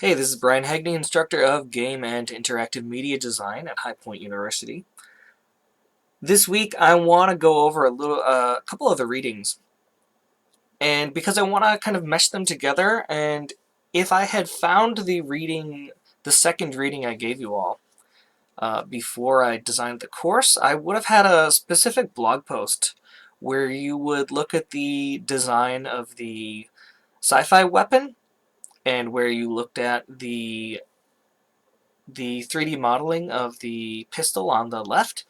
Hey, this is Brian Hagney, instructor of Game and Interactive Media Design at High Point University. This week I want to go over a couple of the readings, and because I want to kind of mesh them together, and if I had found the second reading I gave you all before I designed the course, I would have had a specific blog post where you would look at the design of the sci-fi weapon and where you looked at the 3D modeling of the pistol on the left,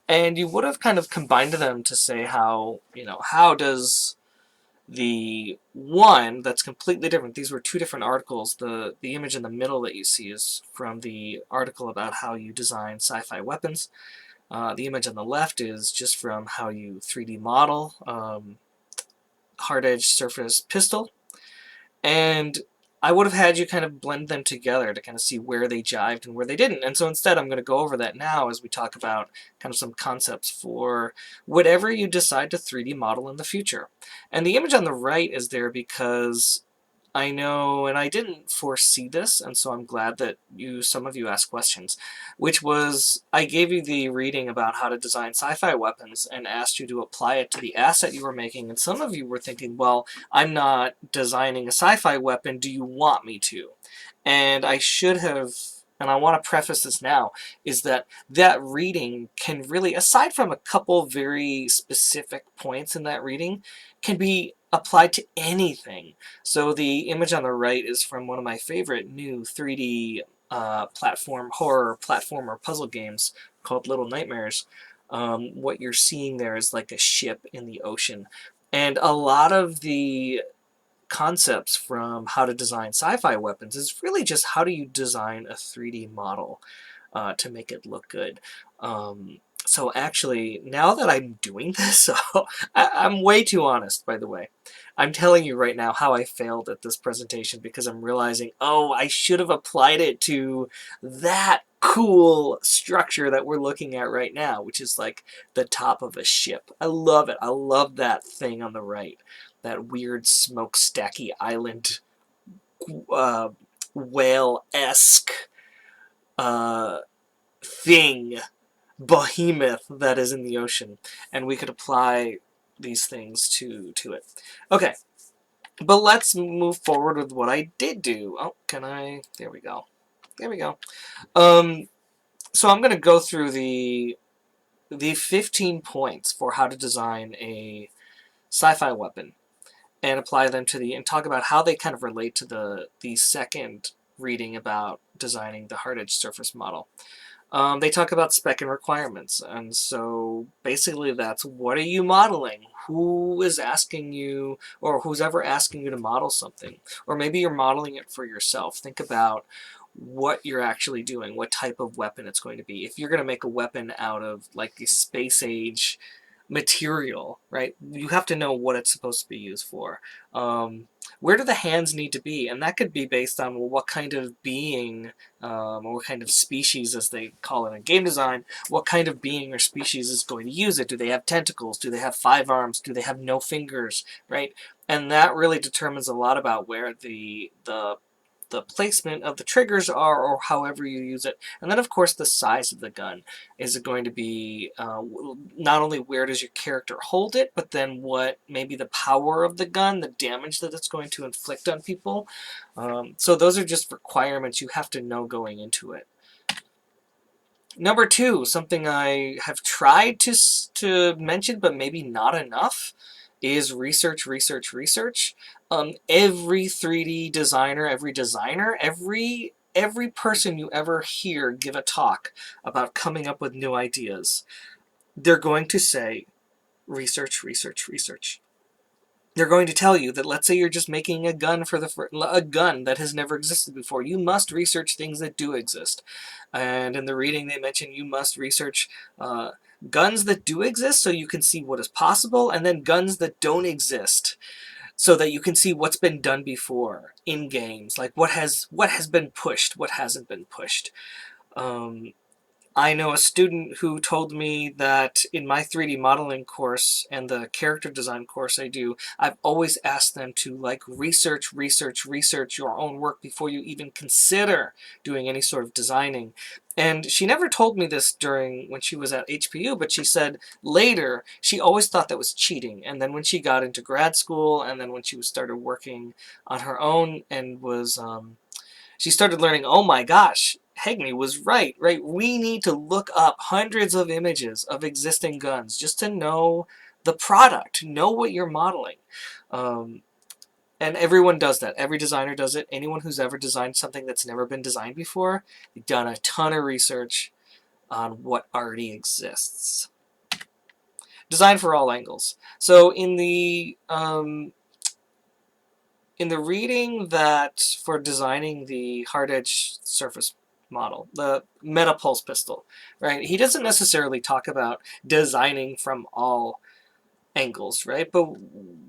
and you would have kind of combined them to say how does the one that's completely different, these were two different articles. The image in the middle that you see is from the article about how you design sci-fi weapons. The image on the left is just from how you 3D model hard-edged surface pistol. And I would have had you kind of blend them together to kind of see where they jived and where they didn't. And so instead, I'm going to go over that now as we talk about kind of some concepts for whatever you decide to 3D model in the future. And the image on the right is there because I know, and I didn't foresee this, and so I'm glad that some of you asked questions, which was I gave you the reading about how to design sci-fi weapons and asked you to apply it to the asset you were making, and some of you were thinking, well, I'm not designing a sci-fi weapon, do you want me to? And I should have, and I want to preface this now, is that that reading can really, aside from a couple very specific points in that reading, can be applied to anything. So the image on the right is from one of my favorite new 3D horror platformer puzzle games called Little Nightmares. What you're seeing there is like a ship in the ocean. And a lot of the concepts from how to design sci-fi weapons is really just how do you design a 3D model to make it look good. So actually, now that I'm doing this, I'm way too honest, by the way. I'm telling you right now how I failed at this presentation because I'm realizing, oh, I should have applied it to that cool structure that we're looking at right now, which is like the top of a ship. I love it. I love that thing on the right. That weird smokestacky island uh, whale-esque uh, thing, behemoth that is in the ocean, and we could apply these things to it. Okay, but let's move forward with what I did do. Oh, can I? There we go. There we go. So I'm going to go through the 15 points for how to design a sci-fi weapon and apply them to and talk about how they kind of relate to the second reading about designing the hard-edged surface model. They talk about spec and requirements, and so basically that's what are you modeling? Who is asking you, or who's ever asking you to model something? Or maybe you're modeling it for yourself. Think about what you're actually doing, what type of weapon it's going to be. If you're going to make a weapon out of like the space age material, right, you have to know what it's supposed to be used for. Where do the hands need to be? And that could be based on, well, what kind of being or what kind of species, as they call it in game design, what kind of being or species is going to use it? Do they have tentacles? Do they have 5 arms? Do they have no fingers? Right? And that really determines a lot about where the placement of the triggers are, or however you use it. And then, of course, the size of the gun. Is it going to be not only where does your character hold it, but then what maybe the power of the gun, the damage that it's going to inflict on people. So those are just requirements you have to know going into it. Number 2, something I have tried to mention, but maybe not enough, is research, research, research. Every 3D designer, every person you ever hear give a talk about coming up with new ideas, they're going to say research, research, research. They're going to tell you that, let's say you're just making a gun a gun that has never existed before. You must research things that do exist. And in the reading, they mention you must research guns that do exist so you can see what is possible, and then guns that don't exist so that you can see what's been done before in games, like what has been pushed, what hasn't been pushed. I know a student who told me that in my 3D modeling course and the character design course I do, I've always asked them to like research your own work before you even consider doing any sort of designing. And she never told me this during when she was at HPU, but she said later she always thought that was cheating. And then when she got into grad school, and then when she started working on her own and was she started learning, oh my gosh, Hegney was right? We need to look up hundreds of images of existing guns just to know the product, to know what you're modeling. Um, and everyone does that. Every designer does it. Anyone who's ever designed something that's never been designed before, they've done a ton of research on what already exists. Design for all angles. So in the reading that for designing the hard edge surface model, the Metapulse pistol, right? He doesn't necessarily talk about designing from all angles, right? But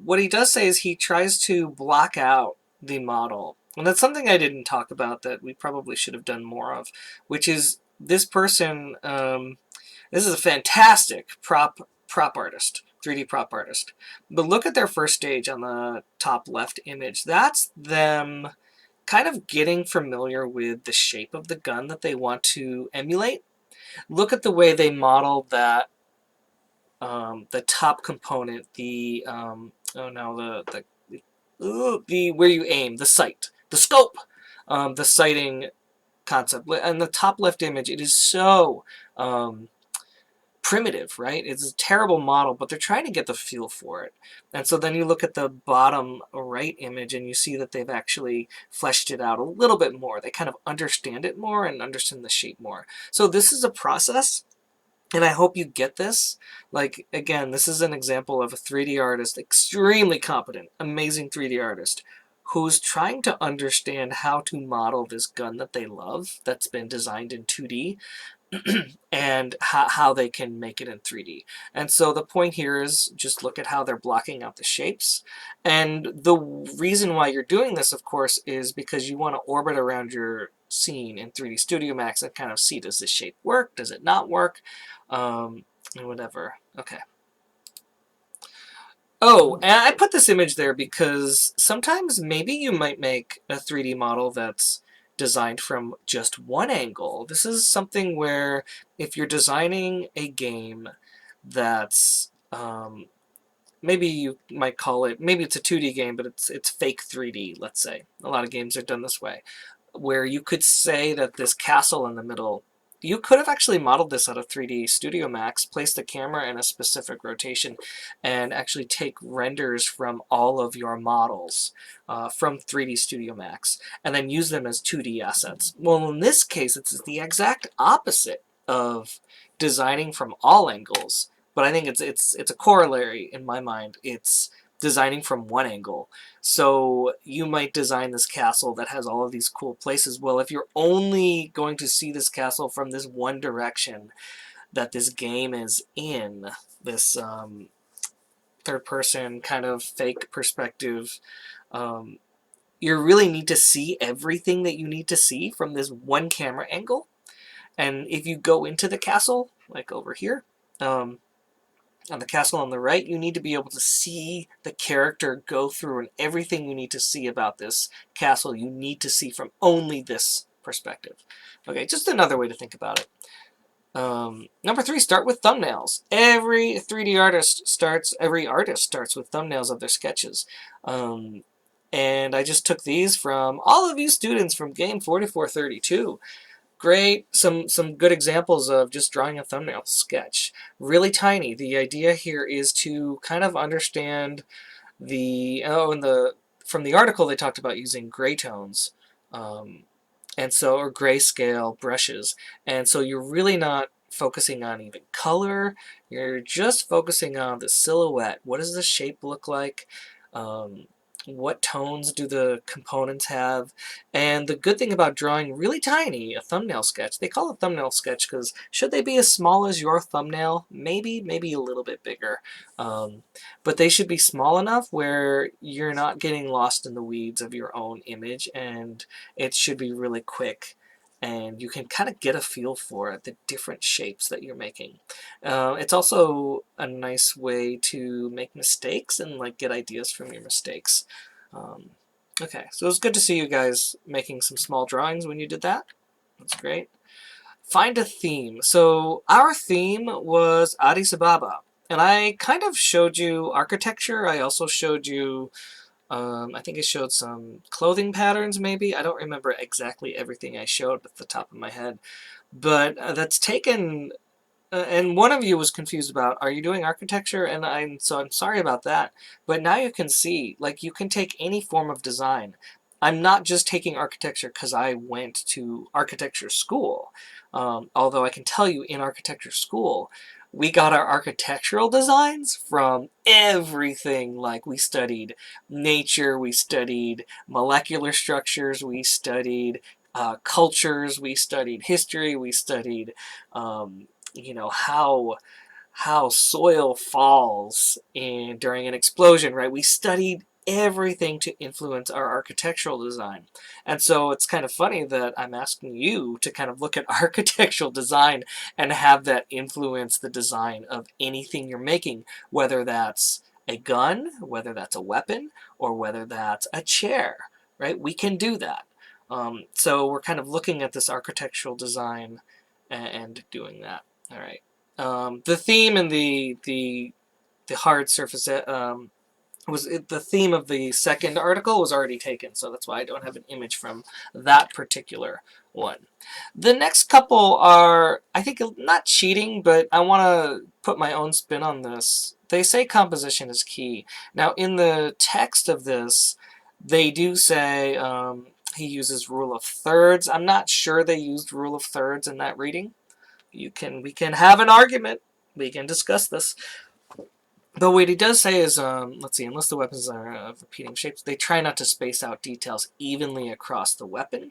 what he does say is he tries to block out the model. And that's something I didn't talk about that we probably should have done more of, which is this person, this is a fantastic prop artist, 3D prop artist. But look at their first stage on the top left image. That's them kind of getting familiar with the shape of the gun that they want to emulate. Look at the way they model that the top component, the where you aim, the sight, the scope, the sighting concept. And the top left image, it is so primitive, right? It's a terrible model, but they're trying to get the feel for it. And so then you look at the bottom right image and you see that they've actually fleshed it out a little bit more. They kind of understand it more and understand the shape more. So this is a process, and I hope you get this. Like, again, this is an example of a 3D artist, extremely competent, amazing 3D artist, who's trying to understand how to model this gun that they love that's been designed in 2D and how they can make it in 3D. And so the point here is just look at how they're blocking out the shapes. And the reason why you're doing this, of course, is because you want to orbit around your scene in 3D Studio Max and kind of see, does this shape work? Does it not work? And whatever. Okay. Oh, and I put this image there because sometimes maybe you might make a 3D model that's designed from just one angle. This is something where if you're designing a game that's maybe you might call it, maybe it's a 2D game, but it's fake 3D, let's say. A lot of games are done this way, where you could say that this castle in the middle, you could have actually modeled this out of 3D Studio Max, place the camera in a specific rotation, and actually take renders from all of your models from 3D Studio Max, and then use them as 2D assets. Well, in this case, it's the exact opposite of designing from all angles, but I think it's a corollary in my mind. It's designing from one angle. So you might design this castle that has all of these cool places. Well, if you're only going to see this castle from this one direction that this game is in, this third-person kind of fake perspective, you really need to see everything that you need to see from this one camera angle. And if you go into the castle, like over here, on the castle on the right, you need to be able to see the character go through, and everything you need to see about this castle, you need to see from only this perspective. Okay, just another way to think about it. Number 3, start with thumbnails. Every artist starts with thumbnails of their sketches. And I just took these from all of you students from Game 4432. Great, some good examples of just drawing a thumbnail sketch. Really tiny. The idea here is to kind of understand the, from the article they talked about using gray tones, and so, or grayscale brushes. And so you're really not focusing on even color, you're just focusing on the silhouette. What does the shape look like? What tones do the components have? And the good thing about drawing really tiny, a thumbnail sketch, they call it thumbnail sketch because should they be as small as your thumbnail? Maybe a little bit bigger. But they should be small enough where you're not getting lost in the weeds of your own image, and it should be really quick and you can kind of get a feel for the different shapes that you're making. It's also a nice way to make mistakes and like get ideas from your mistakes. Um, okay, so it was good to see you guys making some small drawings when you did that. That's great. Find a theme. So our theme was Addis Ababa, and I kind of showed you architecture. I also showed you I think I showed some clothing patterns, maybe. I don't remember exactly everything I showed at the top of my head. But that's taken... and one of you was confused about, are you doing architecture? And I'm sorry about that. But now you can see, like, you can take any form of design. I'm not just taking architecture because I went to architecture school. Although I can tell you in architecture school, we got our architectural designs from everything. Like, we studied nature, we studied molecular structures, we studied cultures, we studied history, we studied you know, how soil falls during an explosion, right? We studied everything to influence our architectural design. And so it's kind of funny that I'm asking you to kind of look at architectural design and have that influence the design of anything you're making, whether that's a gun, whether that's a weapon, or whether that's a chair, right? We can do that. So we're kind of looking at this architectural design and doing that. All right. The theme in the hard surface the theme of the second article was already taken, so that's why I don't have an image from that particular one. The next couple are, I think, not cheating, but I want to put my own spin on this. They say composition is key. Now, in the text of this, they do say he uses rule of thirds. I'm not sure they used rule of thirds in that reading. We can have an argument. We can discuss this. But what he does say is, let's see, unless the weapons are of repeating shapes, they try not to space out details evenly across the weapon.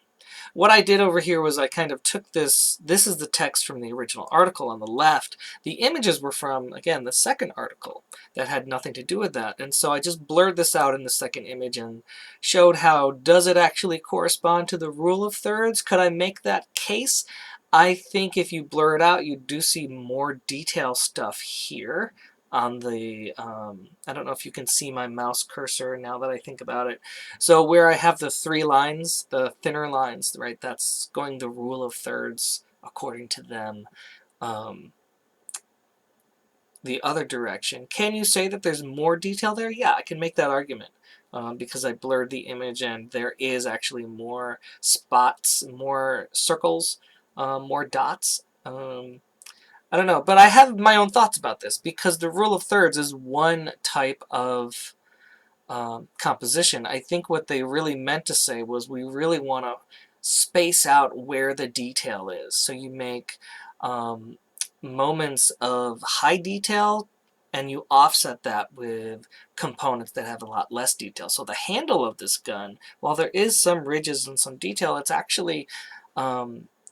What I did over here was I kind of took this is the text from the original article on the left. The images were from, again, the second article that had nothing to do with that. And so I just blurred this out in the second image and showed how, does it actually correspond to the rule of thirds? Could I make that case? I think if you blur it out, you do see more detail stuff here on the, I don't know if you can see my mouse cursor now that I think about it. So where I have the three lines, the thinner lines, right, that's going the rule of thirds according to them. The other direction. Can you say that there's more detail there? Yeah, I can make that argument. Because I blurred the image and there is actually more spots, more circles, more dots. I don't know, but I have my own thoughts about this because the rule of thirds is one type of composition. I think what they really meant to say was we really want to space out where the detail is. So you make moments of high detail and you offset that with components that have a lot less detail. So the handle of this gun, while there is some ridges and some detail, it's actually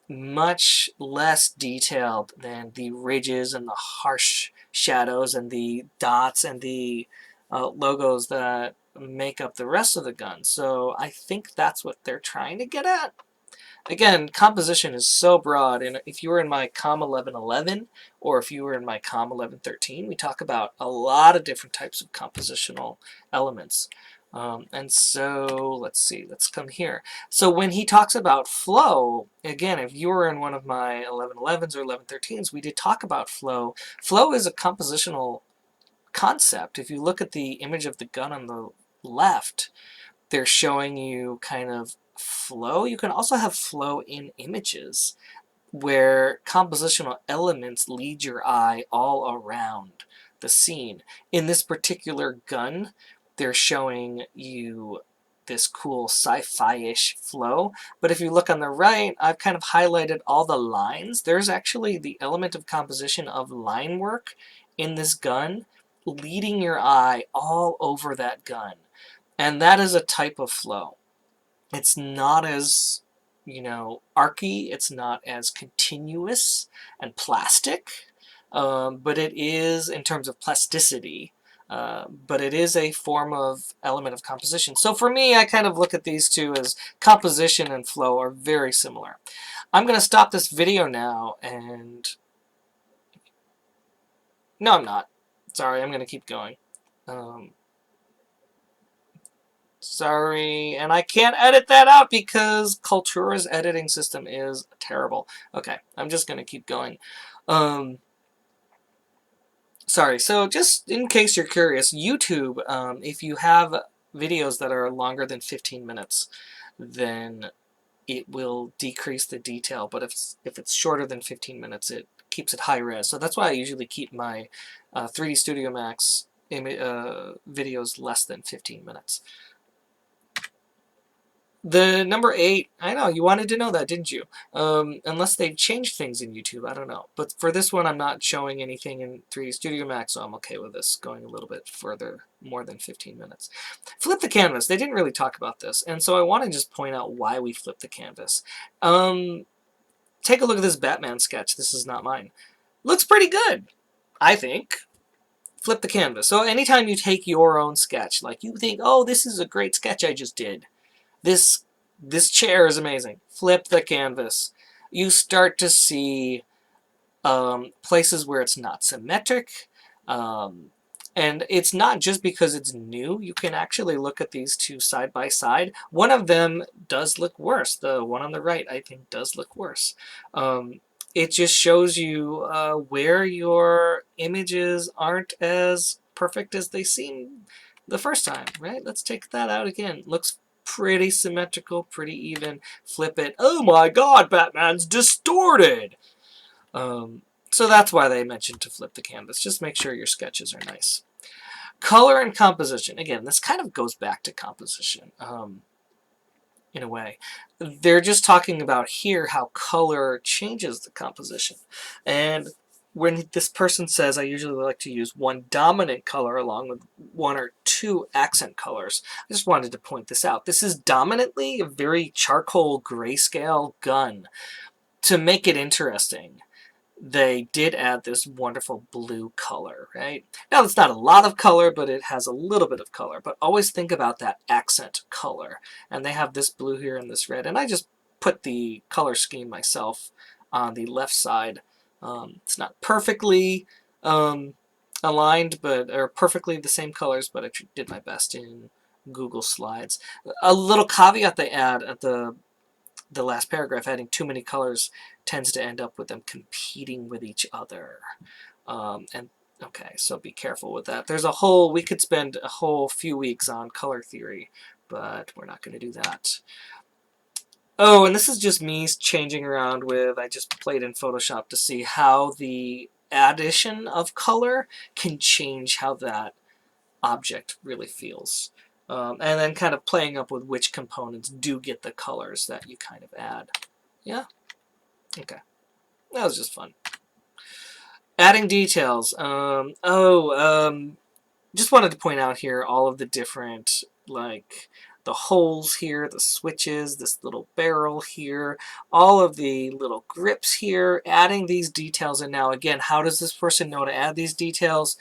much less detailed than the ridges and the harsh shadows and the dots and the logos that make up the rest of the gun. So I think that's what they're trying to get at. Again, composition is so broad, and if you were in my COM 1111 or if you were in my COM 1113, we talk about a lot of different types of compositional elements. And so, let's see, let's come here. So when he talks about flow, again, if you were in one of my 1111s or 1113s, we did talk about flow. Flow is a compositional concept. If you look at the image of the gun on the left, they're showing you kind of flow. You can also have flow in images where compositional elements lead your eye all around the scene. In this particular gun, they're showing you this cool sci-fi-ish flow. But if you look on the right, I've kind of highlighted all the lines. There's actually the element of composition of line work in this gun, leading your eye all over that gun. And that is a type of flow. It's not as, you know, archy, it's not as continuous and plastic, but it is, in terms of plasticity, but it is a form of element of composition. So for me, I kind of look at these two as composition and flow are very similar. I'm going to stop this video now and... No, I'm not. Sorry, I'm going to keep going. Sorry, and I can't edit that out because Kaltura's editing system is terrible. Okay, I'm just going to keep going. Sorry, so just in case you're curious, YouTube, if you have videos that are longer than 15 minutes, then it will decrease the detail, but if it's shorter than 15 minutes, it keeps it high res. So that's why I usually keep my 3D Studio Max videos less than 15 minutes. The number 8, I know, you wanted to know that, didn't you? Unless they've changed things in YouTube, I don't know. But for this one, I'm not showing anything in 3D Studio Max, so I'm okay with this going a little bit further, more than 15 minutes. Flip the canvas. They didn't really talk about this, and so I want to just point out why we flip the canvas. Take a look at this Batman sketch. This is not mine. Looks pretty good, I think. Flip the canvas. So anytime you take your own sketch, like you think, oh, this is a great sketch I just did. This chair is amazing. Flip the canvas. You start to see places where it's not symmetric. And it's not just because it's new. You can actually look at these two side by side. One of them does look worse. The one on the right, I think, does look worse. It just shows you where your images aren't as perfect as they seem the first time, right? Let's take that out again. Looks pretty symmetrical, pretty even. Flip it. Oh my god, Batman's distorted! So that's why they mentioned to flip the canvas. Just make sure your sketches are nice. Color and composition. Again, this kind of goes back to composition in a way. They're just talking about here how color changes the composition. And when this person says, I usually like to use one dominant color along with one or two accent colors, I just wanted to point this out. This is dominantly a very charcoal grayscale gun. To make it interesting, they did add this wonderful blue color, right? Now, it's not a lot of color, but it has a little bit of color. But always think about that accent color. And they have this blue here and this red. And I just put the color scheme myself on the left side. It's not perfectly aligned, or perfectly the same colors, but I did my best in Google Slides. A little caveat they add at the last paragraph, adding too many colors tends to end up with them competing with each other. And okay, so be careful with that. There's a whole, we could spend a whole few weeks on color theory, but we're not going to do that. Oh, and this is just me changing around with, I just played in Photoshop to see how the addition of color can change how that object really feels. And then kind of playing up with which components do get the colors that you kind of add. Yeah? Okay. That was just fun. Adding details. Just wanted to point out here all of the different, like, the holes here, the switches, this little barrel here, all of the little grips here, adding these details in. Now, again, how does this person know to add these details?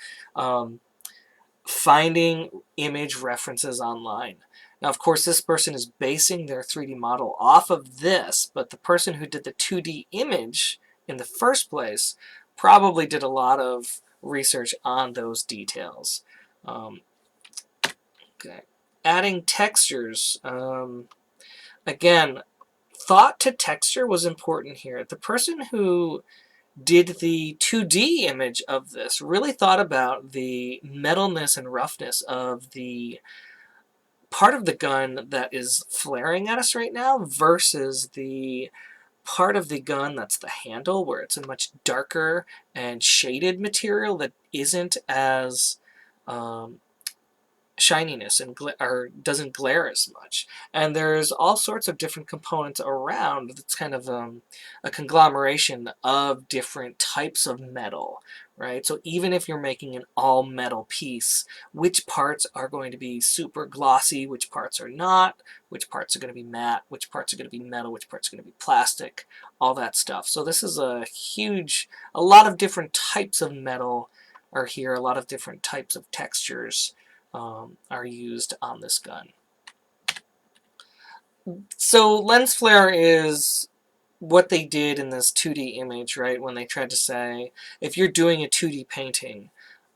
Finding image references online. Now, of course, this person is basing their 3D model off of this, but the person who did the 2D image in the first place probably did a lot of research on those details. Okay. Adding textures. Again, thought to texture was important here. The person who did the 2D image of this really thought about the metalness and roughness of the part of the gun that is flaring at us right now versus the part of the gun that's the handle, where it's a much darker and shaded material that isn't as shininess and or doesn't glare as much. And there's all sorts of different components around. It's kind of a conglomeration of different types of metal, right? So even if you're making an all metal piece, which parts are going to be super glossy, which parts are not, which parts are going to be matte, which parts are going to be metal, which parts are going to be plastic, all that stuff. So this is a lot of different types of metal are here, a lot of different types of textures are used on this gun. So lens flare is what they did in this 2D image, right? When they tried to say, if you're doing a 2D painting,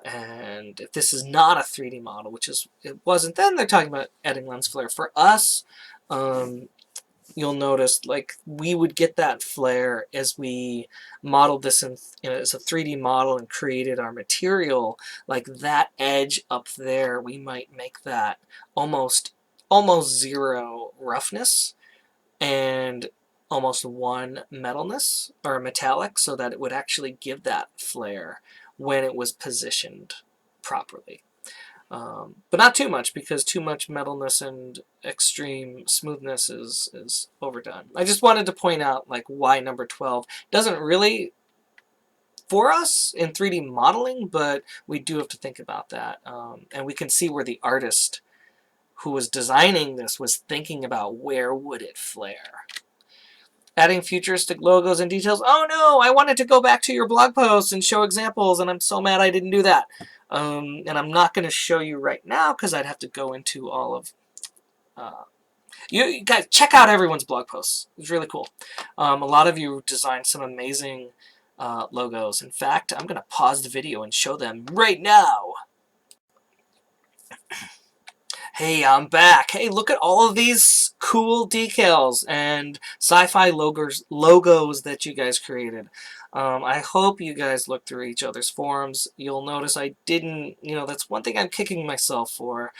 and if this is not a 3D model, which is it wasn't, then they're talking about adding lens flare. For us, you'll notice like we would get that flare as we modeled this in, as a 3D model and created our material. Like that edge up there, we might make that almost zero roughness and almost one metalness or metallic, so that it would actually give that flare when it was positioned properly. But not too much, because too much metalness and extreme smoothness is overdone. I just wanted to point out like why number 12 doesn't really for us in 3D modeling, but we do have to think about that. And we can see where the artist who was designing this was thinking about where would it flare. Adding futuristic logos and details. Oh no, I wanted to go back to your blog post and show examples, and I'm so mad I didn't do that. And I'm not going to show you right now because I'd have to go into all of... you guys, check out everyone's blog posts. It's really cool. A lot of you designed some amazing logos. In fact, I'm going to pause the video and show them right now. Hey, I'm back. Hey, look at all of these cool decals and sci-fi logos that you guys created. I hope you guys look through each other's forums. You'll notice I didn't, that's one thing I'm kicking myself for,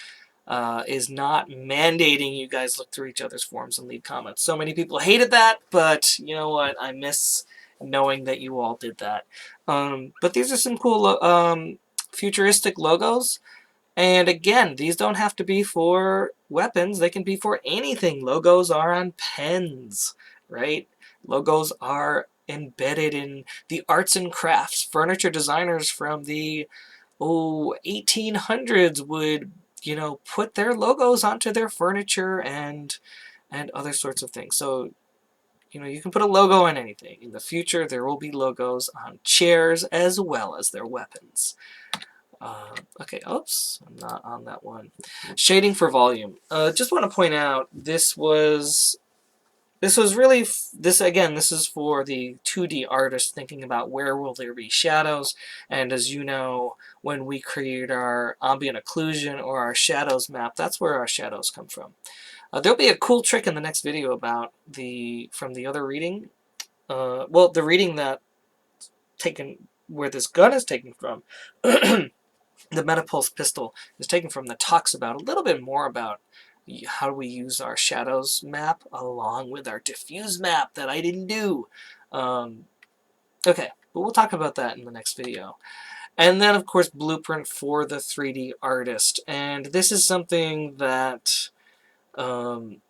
is not mandating you guys look through each other's forums and leave comments. So many people hated that, but you know what? I miss knowing that you all did that. But these are some cool futuristic logos. And again, these don't have to be for weapons. They can be for anything. Logos are on pens, right? Logos are embedded in the arts and crafts. Furniture designers from the 1800s would, put their logos onto their furniture and other sorts of things. So, you can put a logo on anything. In the future, there will be logos on chairs as well as their weapons. Okay, oops, I'm not on that one. Shading for volume. Just want to point out this was really this is for the 2D artist thinking about where will there be shadows. And as you know, when we create our ambient occlusion or our shadows map, that's where our shadows come from. There'll be a cool trick in the next video about from the other reading. Well, the reading that where this gun is taken from. The Metapulse pistol is taken from that talks about a little bit more about how do we use our shadows map along with our diffuse map that I didn't do. Okay, but we'll talk about that in the next video. And then, of course, blueprint for the 3D artist. And this is something that I'm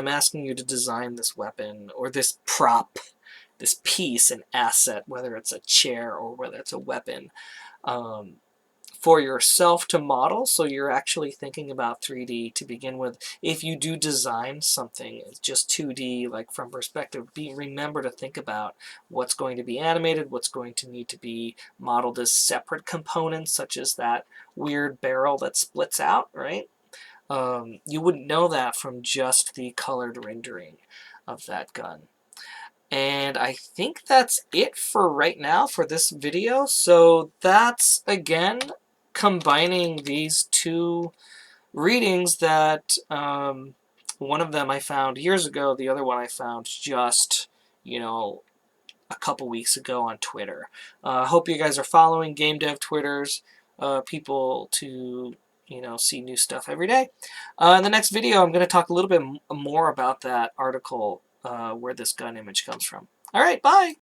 asking you to design this weapon or this prop, this piece, an asset, whether it's a chair or whether it's a weapon. For yourself to model, so you're actually thinking about 3D to begin with. If you do design something, it's just 2D, like from perspective, remember to think about what's going to be animated, what's going to need to be modeled as separate components, such as that weird barrel that splits out, right? You wouldn't know that from just the colored rendering of that gun. And I think that's it for right now for this video. So that's, again, combining these two readings that one of them I found years ago, the other one I found just, a couple weeks ago on Twitter. I hope you guys are following Game Dev Twitters, people to, see new stuff every day. In the next video, I'm going to talk a little bit more about that article where this gun image comes from. All right, bye!